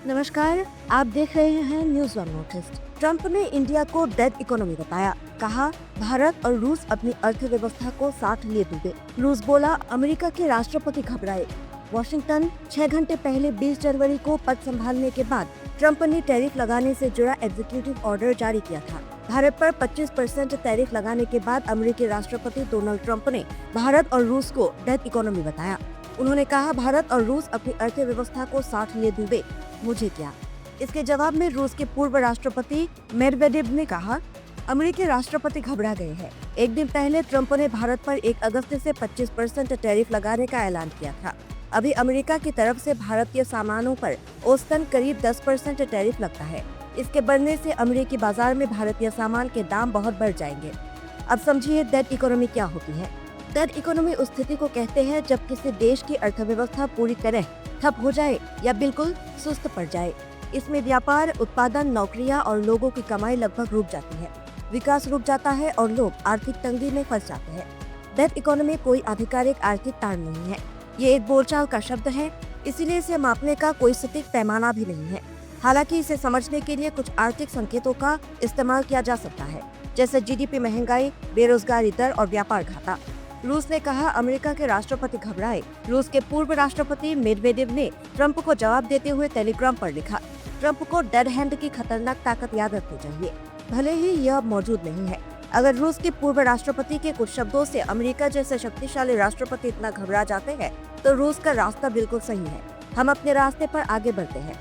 नमस्कार, आप देख रहे हैं न्यूज वन नोटिस। ट्रंप ने इंडिया को डेड इकोनॉमी बताया। कहा, भारत और रूस अपनी अर्थव्यवस्था को साथ लिए डूबे। रूस बोला, अमेरिका के राष्ट्रपति घबराए। वॉशिंगटन, 6 घंटे पहले 20 जनवरी को पद संभालने के बाद ट्रंप ने टैरिफ लगाने से जुड़ा एग्जीक्यूटिव ऑर्डर जारी किया था। भारत पर 25% टैरिफ लगाने के बाद अमेरिकी राष्ट्रपति डोनाल्ड ट्रंप ने भारत और रूस को डेड इकोनॉमी बताया। उन्होंने कहा, भारत और रूस अपनी अर्थव्यवस्था को साथ लिए डूबे, मुझे क्या। इसके जवाब में रूस के पूर्व राष्ट्रपति मेदवेदेव ने कहा, अमेरिकी राष्ट्रपति घबरा गए हैं। एक दिन पहले ट्रंप ने भारत पर 1 अगस्त से 25% टैरिफ लगाने का ऐलान किया था। अभी अमेरिका की तरफ से भारतीय सामानों पर औसतन करीब 10% टैरिफ लगता है। इसके बढ़ने से अमेरिकी बाजार में भारतीय सामान के दाम बहुत बढ़ जाएंगे। अब समझिए डेड इकोनॉमी क्या होती है। डेड इकोनॉमी उस स्थिति को कहते हैं जब किसी देश की अर्थव्यवस्था पूरी तरह ठप हो जाए या बिल्कुल सुस्त पड़ जाए। इसमें व्यापार, उत्पादन, नौकरियां और लोगों की कमाई लगभग रुक जाती है। विकास रुक जाता है और लोग आर्थिक तंगी में फंस जाते हैं। डेड इकोनॉमी कोई आधिकारिक आर्थिक ताड़ नहीं है, ये एक बोलचाल का शब्द है, इसीलिए इसे मापने का कोई सटीक पैमाना भी नहीं है। हालांकि इसे समझने के लिए कुछ आर्थिक संकेतों का इस्तेमाल किया जा सकता है, जैसे जीडीपी, महंगाई, बेरोजगारी दर और व्यापार घाटा। रूस ने कहा, अमेरिका के राष्ट्रपति घबराए। रूस के पूर्व राष्ट्रपति मेदवेदेव ने ट्रंप को जवाब देते हुए टेलीग्राम पर लिखा, ट्रंप को डेड हैंड की खतरनाक ताकत याद रखनी चाहिए, भले ही यह मौजूद नहीं है। अगर रूस के पूर्व राष्ट्रपति के कुछ शब्दों से अमेरिका जैसे शक्तिशाली राष्ट्रपति इतना घबरा जाते हैं, तो रूस का रास्ता बिल्कुल सही है। हम अपने रास्ते पर आगे बढ़ते हैं।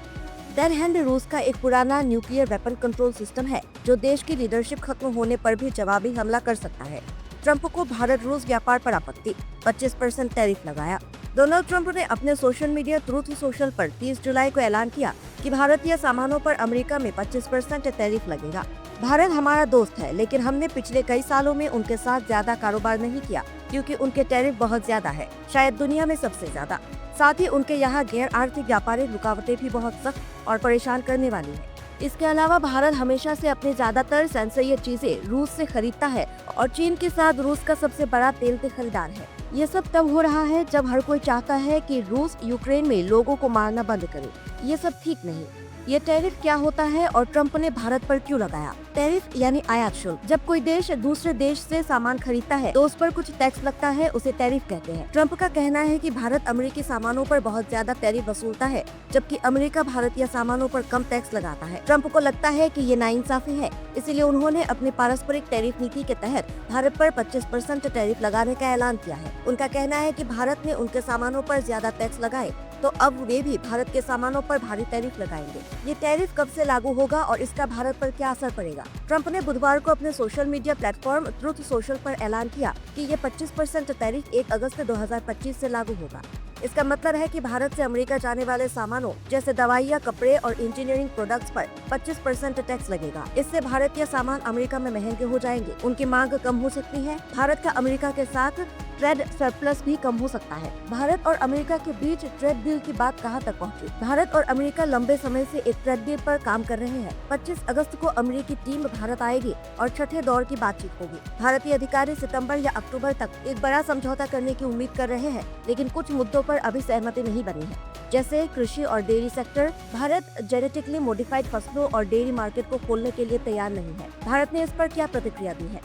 डेड हैंड रूस का एक पुराना न्यूक्लियर वेपन कंट्रोल सिस्टम है, जो देश की लीडरशिप खत्म होने पर भी जवाबी हमला कर सकता है। ट्रंप को भारत रूस व्यापार पर आपत्ति, 25% टैरिफ लगाया। डोनाल्ड ट्रंप ने अपने सोशल मीडिया ट्रूथ सोशल पर 30 जुलाई को ऐलान किया कि भारतीय सामानों पर अमेरिका में 25% टैरिफ लगेगा। भारत हमारा दोस्त है, लेकिन हमने पिछले कई सालों में उनके साथ ज्यादा कारोबार नहीं किया, क्योंकि उनके टैरिफ बहुत ज्यादा है, शायद दुनिया में सबसे ज्यादा। साथ ही उनके यहाँ गैर आर्थिक व्यापारिक रुकावटें भी बहुत सख्त और परेशान करने वाली है। इसके अलावा भारत हमेशा से अपनी ज्यादातर संसदीय चीजें रूस से खरीदता है और चीन के साथ रूस का सबसे बड़ा तेल के खरीदार है। ये सब तब हो रहा है जब हर कोई चाहता है कि रूस यूक्रेन में लोगों को मारना बंद करे। ये सब ठीक नहीं। ये टैरिफ क्या होता है और ट्रंप ने भारत पर क्यों लगाया? टैरिफ यानी आयात शुल्क। जब कोई देश दूसरे देश से सामान खरीदता है तो उस पर कुछ टैक्स लगता है, उसे टैरिफ कहते हैं। ट्रंप का कहना है कि भारत अमेरिकी सामानों पर बहुत ज्यादा टैरिफ वसूलता है, जबकि अमेरिका भारतीय सामानों पर कम टैक्स लगाता है। ट्रंप को लगता है कि ये नाइंसाफी है, इसलिए उन्होंने अपनी पारस्परिक टैरिफ नीति के तहत भारत पर 25% टैरिफ लगाने का ऐलान किया है। उनका कहना है कि भारत ने उनके सामानों पर ज्यादा टैक्स लगाए, तो अब वे भी भारत के सामानों पर भारी टैरिफ लगाएंगे। ये टैरिफ कब से लागू होगा और इसका भारत पर क्या असर पड़ेगा? ट्रंप ने बुधवार को अपने social media platform truth social पर ऐलान किया कि ये 25% टैरिफ 1 अगस्त 2025 से लागू होगा। इसका मतलब है कि भारत से अमेरिका जाने वाले सामानों जैसे दवाइयाँ, कपड़े और इंजीनियरिंग प्रोडक्ट्स पर 25% टैक्स लगेगा। इससे भारतीय सामान अमेरिका में महंगे हो जाएंगे, उनकी मांग कम हो सकती है, भारत का अमेरिका के साथ ट्रेड सरप्लस भी कम हो सकता है। भारत और अमेरिका के बीच ट्रेड डील की बात कहां तक पहुंची? भारत और अमेरिका लंबे समय से एक ट्रेड डील पर काम कर रहे हैं। 25 अगस्त को अमेरिकी टीम भारत आएगी और छठे दौर की बातचीत होगी। भारतीय अधिकारी सितंबर या अक्टूबर तक एक बड़ा समझौता करने की उम्मीद कर रहे हैं, लेकिन कुछ मुद्दों पर अभी सहमति नहीं बनी है, जैसे कृषि और dairy sector. Bharat genetically modified फसलों और डेयरी मार्केट को खोलने के लिए तैयार नहीं है। भारत ने इस पर क्या प्रतिक्रिया दी है?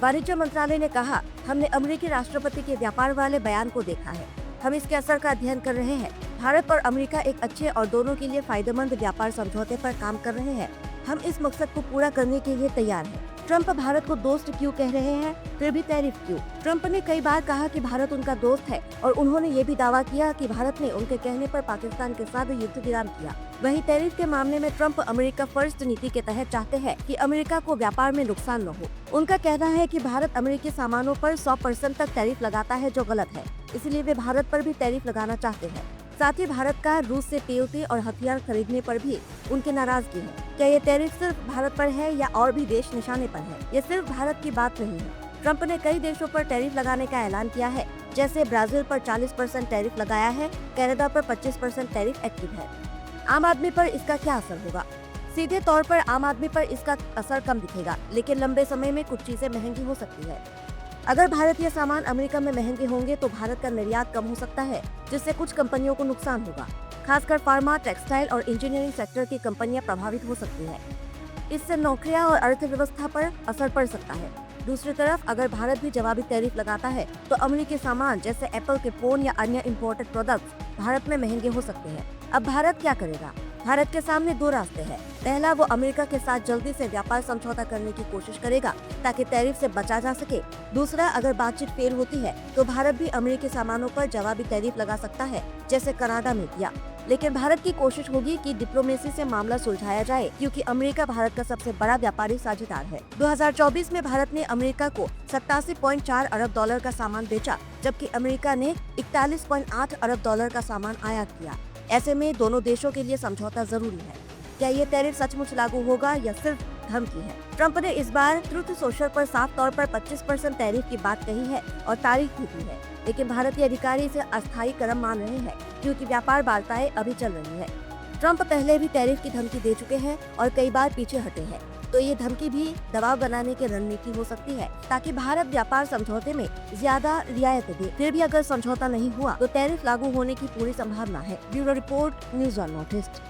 वाणिज्य मंत्रालय ने कहा, हमने अमेरिकी राष्ट्रपति के व्यापार वाले बयान को देखा है। हम इसके असर का अध्ययन कर रहे हैं। भारत और अमेरिका एक अच्छे और दोनों के लिए फायदेमंद व्यापार समझौते पर काम कर रहे हैं। हम इस मकसद को पूरा करने के लिए तैयार हैं। ट्रंप भारत को दोस्त क्यों कह रहे हैं, फिर भी टैरिफ क्यों? ट्रंप ने कई बार कहा कि भारत उनका दोस्त है और उन्होंने ये भी दावा किया कि भारत ने उनके कहने पर पाकिस्तान के साथ युद्ध विराम किया। वहीं टैरिफ के मामले में ट्रंप अमेरिका फर्स्ट नीति के तहत चाहते हैं कि अमेरिका को व्यापार में नुकसान न हो। उनका कहना है कि भारत अमेरिकी सामानों पर 100% तक टैरिफ लगाता है, जो गलत है, इसलिए वे भारत पर भी टैरिफ लगाना चाहते हैं। साथ ही भारत का रूस से तेल और हथियार खरीदने पर भी उनकी नाराजगी है। क्या ये टैरिफ सिर्फ भारत पर है या और भी देश निशाने पर है? ये सिर्फ भारत की बात नहीं है। ट्रंप ने कई देशों पर टैरिफ लगाने का ऐलान किया है, जैसे ब्राजील पर 40% टैरिफ लगाया है, कनाडा पर 25% टैरिफ एक्टिव है। आम आदमी पर इसका क्या असर होगा? सीधे तौर पर आम आदमी पर इसका असर कम दिखेगा, लेकिन लंबे समय में कुछ चीजें महंगी हो सकती है। अगर भारतीय सामान अमेरिका में महंगे होंगे तो भारत का निर्यात कम हो सकता है, जिससे कुछ कंपनियों को नुकसान होगा। खासकर फार्मा, टेक्सटाइल और इंजीनियरिंग सेक्टर की कंपनियां प्रभावित हो सकती है। इससे नौकरियां और अर्थव्यवस्था पर असर पड़ सकता है। दूसरी तरफ अगर भारत भी जवाबी टैरिफ लगाता है तो अमेरिकी सामान जैसे एप्पल के फोन या अन्य इम्पोर्टेड प्रोडक्ट्स भारत में महंगे हो सकते हैं। अब भारत क्या करेगा? भारत के सामने दो रास्ते हैं। पहला, वो अमेरिका के साथ जल्दी से व्यापार समझौता करने की कोशिश करेगा ताकि टैरिफ से बचा जा सके। दूसरा, अगर बातचीत फेल होती है तो भारत भी अमेरिकी सामानों पर जवाबी टैरिफ लगा सकता है, जैसे कनाडा में किया। लेकिन भारत की कोशिश होगी कि डिप्लोमेसी से मामला सुलझाया जाए, क्योंकि अमेरिका भारत का सबसे बड़ा व्यापारी साझेदार है। 2024 में भारत ने अमेरिका को 87.4 अरब डॉलर का सामान बेचा, जबकि अमेरिका ने 41.8 अरब डॉलर का सामान आयात किया। ऐसे में दोनों देशों के लिए समझौता जरूरी है। क्या ये टैरिफ सचमुच लागू होगा या सिर्फ धमकी है? ट्रंप ने इस बार ट्रुथ सोशल पर साफ तौर पर 25% टैरिफ की बात कही है और तारीफ भी की है, लेकिन भारतीय अधिकारी इसे अस्थायी कदम मान रहे हैं, क्योंकि व्यापार वार्ताएं अभी चल रही है। ट्रंप पहले भी टैरिफ की धमकी दे चुके हैं और कई बार पीछे हटे हैं, तो ये धमकी भी दबाव बनाने की रणनीति हो सकती है, ताकि भारत व्यापार समझौते में ज्यादा रियायत दे। फिर भी अगर समझौता नहीं हुआ तो टैरिफ लागू होने की पूरी संभावना है। Bureau report, news on north east.